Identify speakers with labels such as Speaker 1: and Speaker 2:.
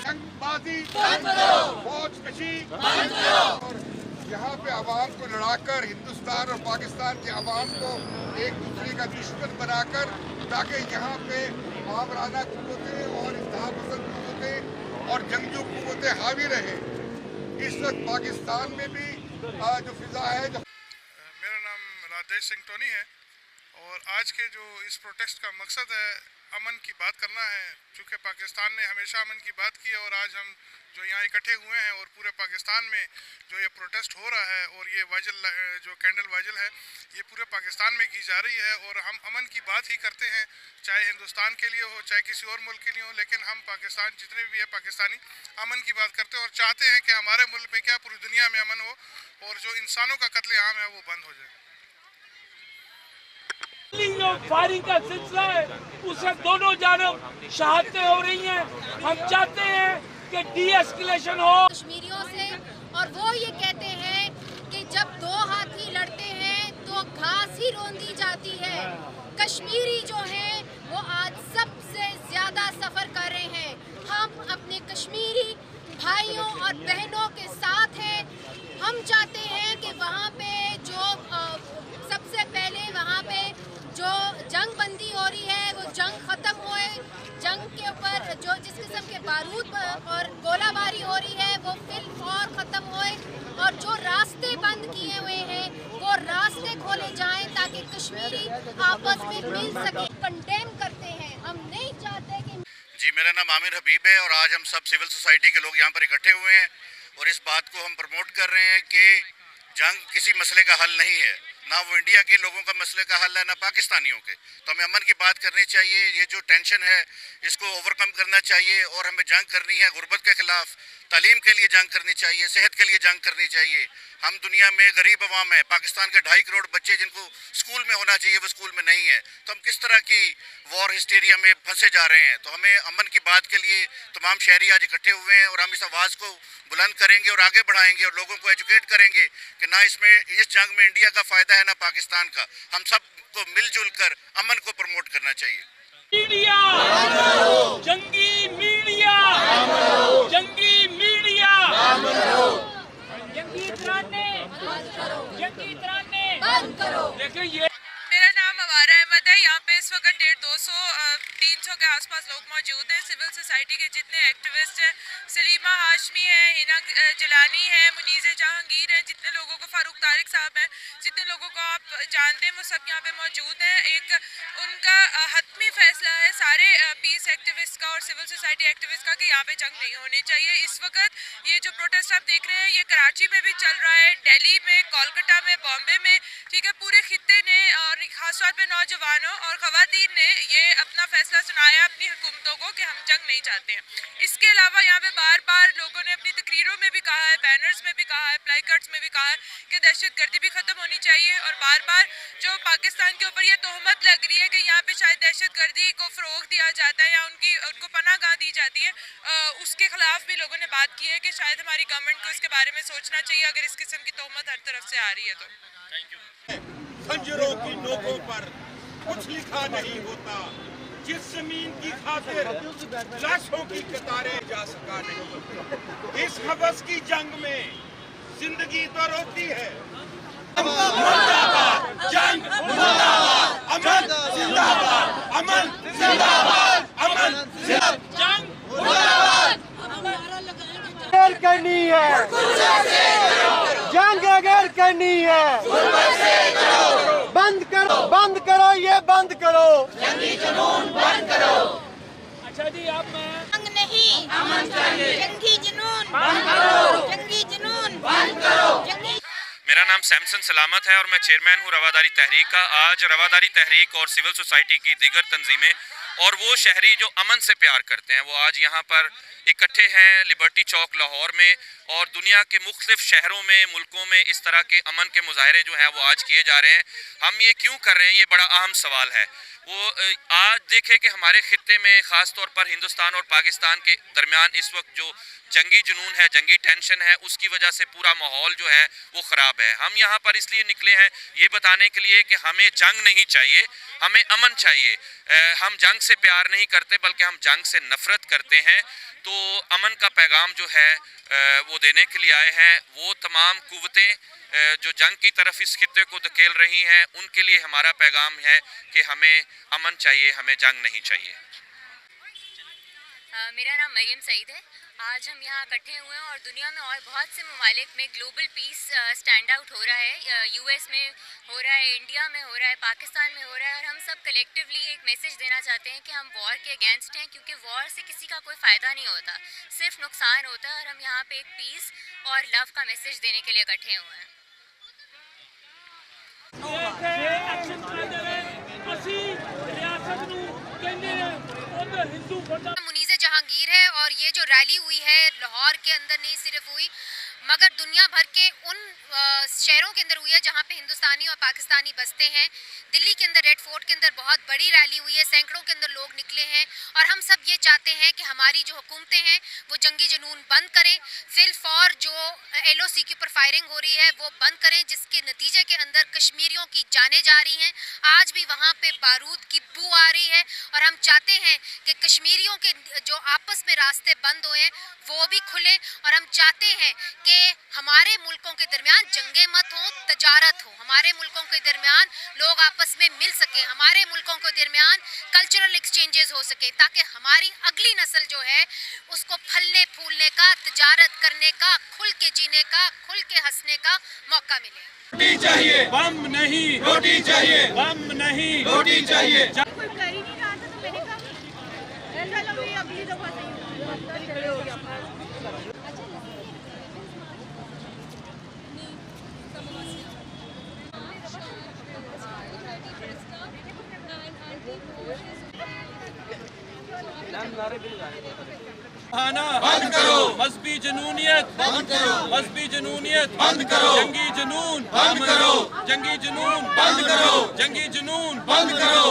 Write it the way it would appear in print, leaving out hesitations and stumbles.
Speaker 1: जंगबाजी बंद करो, फौज कशी बंद करो। और यहाँ पे आवाम को लड़ाकर हिंदुस्तान और पाकिस्तान के आवाम को एक दूसरे का दुश्मन बनाकर, ताकि यहाँ पे आमराना कुव्वतें और इंतहा पसंद कुव्वतें और जंगजू कुव्वतें हावी रहे। इस वक्त पाकिस्तान में भी जो फिजा है
Speaker 2: मेरा नाम राजेश सिंह टोनी है और आज के जो इस प्रोटेस्ट का मकसद है अमन की बात करना है। चूँकि पाकिस्तान ने हमेशा अमन की बात की है और आज हम जो यहाँ इकट्ठे हुए हैं और पूरे पाकिस्तान में जो ये प्रोटेस्ट हो रहा है और ये वाइजल जो कैंडल वाइजल है ये पूरे पाकिस्तान में की जा रही है और हम अमन की बात ही करते हैं, चाहे हिंदुस्तान के लिए हो चाहे किसी और मुल्क के लिए हो। लेकिन हम पाकिस्तान जितने भी है पाकिस्तानी अमन की बात करते हैं और चाहते हैं कि हमारे मुल्क में क्या पूरी दुनिया में अमन हो और जो इंसानों का कत्लेआम है वो बंद हो जाए।
Speaker 3: जो फायरिंग का सिलसिला है उससे दोनों जानब शहादतें हो रही हैं। हम चाहते हैं कि डी एस्केलेशन हो
Speaker 4: कश्मीरियों से, और वो ये कहते हैं कि जब दो हाथी लड़ते हैं तो घास ही रौंदी जाती है। कश्मीरी जो हैं वो आज सबसे ज्यादा सफर कर रहे हैं। हम अपने कश्मीरी भाइयों और बहनों के साथ हैं। हम चाहते हैं कि वहाँ पे जो सबसे पहले वहाँ पे जो जंग बंदी हो रही है वो जंग खत्म होए, जंग के ऊपर जो जिस किस्म के बारूद और गोलाबारी हो रही है वो फिलफौर खत्म होए और जो रास्ते बंद किए हुए हैं वो रास्ते खोले जाएं ताकि कश्मीरी आपस में मिल सके। कंडेम करते हैं, हम नहीं चाहते कि
Speaker 5: जी। मेरा नाम आमिर हबीब है और आज हम सब सिविल सोसाइटी के लोग यहाँ पर इकट्ठे हुए हैं और इस बात को हम प्रमोट कर रहे हैं कि जंग किसी मसले का हल नहीं है, ना वो इंडिया के लोगों का मसले का हल है ना पाकिस्तानियों के। तो हमें अमन की बात करनी चाहिए, ये जो टेंशन है इसको ओवरकम करना चाहिए और हमें जंग करनी है गुर्बत के खिलाफ, तालीम के लिए जंग करनी चाहिए, सेहत के लिए जंग करनी चाहिए। हम दुनिया में गरीब अवाम है, पाकिस्तान के 2.5 करोड़ बच्चे जिनको स्कूल में होना चाहिए वो स्कूल में नहीं है, तो हम किस तरह की वॉर हिस्टीरिया में फंसे जा रहे हैं। तो हमें अमन की बात के लिए तमाम शहरी आज इकट्ठे हुए हैं और हम इस आवाज़ को बुलंद करेंगे और आगे बढ़ाएंगे और लोगों को एजुकेट करेंगे कि ना इसमें इस जंग में इंडिया का फ़ायदा है ना पाकिस्तान का। हम सबको मिलजुल कर अमन को प्रमोट करना चाहिए।
Speaker 3: मीडिया, जंगी मीडिया, जंगी मीडिया, जंगी तराने, जंगी तराने बंद करो। देखिए ये
Speaker 6: मेरा नाम अवारा अहमद है। यहाँ पे इस वक्त 150-200-300 के आसपास लोग मौजूद हैं। सिविल सोसाइटी के जितने एक्टिविस्ट हैं, सलीमा हाशमी है, हिना जलानी है, मुनीज़ जहांगीर हैं, जितने लोगों को फारूक तारिक साहब हैं, जितने लोगों को आप जानते हैं वो सब यहाँ पे मौजूद हैं। एक उनका हतमी फैसला है सारे पीस एक्टिविस्ट का और सिविल सोसाइटी एक्टिविस्ट का कि यहाँ पे जंग नहीं होनी चाहिए। इस वक्त ये जो प्रोटेस्ट आप देख रहे हैं ये कराची में भी चल रहा है, दिल्ली में, कोलकाता में, बॉम्बे में, ठीक है। पूरे खित्ते ने और खासतौर पे नौजवानों और ख़वातीन ने ये अपना फैसला सुनाया अपनी हुकूमतों को कि हम जंग नहीं चाहते हैं। इसके अलावा यहाँ पे बार बार लोगों ने अपनी तकरीरों में भी कहा है, बैनर्स में भी कहा है, प्लाईकार्ड्स में भी कहा है कि दहशतगर्दी भी ख़त्म होनी चाहिए। और बार बार जो पाकिस्तान के ऊपर ये तोहमत लग रही है कि यहाँ पे शायद दहशतगर्दी को फ़रोग दिया जाता है या उनको पनाहगाह दी जाती है, उसके खिलाफ भी लोगों ने बात की है कि शायद हमारी गवर्नमेंट को इसके बारे में सोचना चाहिए अगर इस किस्म की तोहमत हर तरफ से आ रही है तो।
Speaker 5: Thank you.
Speaker 1: खंजरों की नोकों पर कुछ लिखा नहीं होता, जिस जमीन की खातिर लाशों की कतारें जा सका नहीं। इस हवस की जंग में जिंदगी तो रोती है। मुर्दाबाद, जंग मुर्दाबाद, अमन जिंदाबाद, अमन जिंदाबाद, अमन जिंदाबाद,
Speaker 3: जंग मुर्दाबाद करनी है, जंग अगर करनी है बंद करो ये बंद करो, जंगी जुनून बंद करो। अच्छा जी अब मैं
Speaker 4: जंग नहीं, अमन चाहिए। जंगी जुनून बंद करो, जंगी जुनून बंद करो, जंगी।
Speaker 7: मेरा नाम सैमसन सलामत है और मैं चेयरमैन हूँ रवादारी तहरीक का। आज रवादारी तहरीक और सिविल सोसाइटी की दीगर तंजीमें और वो शहरी जो अमन से प्यार करते हैं वो आज यहाँ पर इकट्ठे हैं लिबर्टी चौक लाहौर में और दुनिया के मुख्तलिफ शहरों में, मुल्कों में इस तरह के अमन के मुजाहरे जो हैं वो आज किए जा रहे हैं। हम ये क्यों कर रहे हैं, ये बड़ा अहम सवाल है। वो आज देखें कि हमारे खित्ते में ख़ास तौर पर हिंदुस्तान और पाकिस्तान के दरमियान इस वक्त जो जंगी जुनून है, जंगी टेंशन है, उसकी वजह से पूरा माहौल जो है वो ख़राब है। हम यहाँ पर इसलिए निकले हैं ये बताने के लिए कि हमें जंग नहीं चाहिए, हमें अमन चाहिए। हम जंग से प्यार नहीं करते बल्कि हम जंग से नफ़रत करते हैं। तो अमन का पैगाम जो है वो देने के लिए आए हैं। वो तमाम कुव्वतें जो जंग की तरफ इस खित्ते को धकेल रही हैं, उनके लिए हमारा पैगाम है कि हमें अमन चाहिए, हमें जंग नहीं चाहिए।
Speaker 8: मेरा नाम मरियम सईद है। आज हम यहाँ इकट्ठे हुए हैं और दुनिया में और बहुत से ममालिक में ग्लोबल पीस स्टैंड आउट हो रहा है। यूएस में हो रहा है, इंडिया में हो रहा है, पाकिस्तान में हो रहा है और हम सब कलेक्टिवली एक मैसेज देना चाहते हैं कि हम वॉर के अगेंस्ट हैं, क्योंकि वॉर से किसी का कोई फ़ायदा नहीं होता, सिर्फ नुकसान होता है। और हम यहाँ पे एक पीस और लव का मैसेज देने के लिए इकट्ठे हुए हैं।
Speaker 4: मुनीज़े जहांगीर है और ये जो रैली हुई है लाहौर के अंदर नहीं सिर्फ हुई मगर दुनिया भर के उन शहरों के अंदर हुई है जहाँ पे हिंदुस्तानी और पाकिस्तानी बसते हैं। दिल्ली के अंदर रेड फोर्ट के अंदर बहुत बड़ी रैली हुई है, सैकड़ों के अंदर लोग निकले हैं और हम सब ये चाहते हैं कि हमारी जो हुकूमतें हैं वो जंगी जुनून बंद करें। सिर्फ और जो LOC के ऊपर फायरिंग हो रही है वो बंद करें, जिसके नतीजे के अंदर कश्मीरियों की जानें जा रही हैं। आज भी वहाँ पे बारूद की बू आ रही है और हम चाहते हैं कि कश्मीरियों के जो आपस में रास्ते बंद हुए हैं वो भी खुले और हम चाहते हैं कि हमारे मुल्कों के दरमियान जंगे मत हो, तजारत हो, हमारे मुल्कों के दरमियान लोग आपस में मिल सके, हमारे मुल्कों के दरमियान कल्चरल एक्सचेंजेस हो सके, ताकि हमारी अगली नस्ल जो है उसको फलने फूलने का, तजारत करने का, खुल के जीने का, खुल के हंसने का मौका मिले।
Speaker 9: रोटी चाहिए, बम नहीं, रोटी चाहिए, बम नहीं, रोटी चाहिए।
Speaker 4: कोई कर ही नहीं रहा था तो मैंने कहा ऐसा लो ये अगली दफा सही हो गया।
Speaker 9: बंद करो, मजहबी जुनूनियत बंद करो, मजहबी जुनूनियत बंद करो, जंगी जुनून बंद करो, जंगी जुनून बंद करो, जंगी जुनून बंद करो।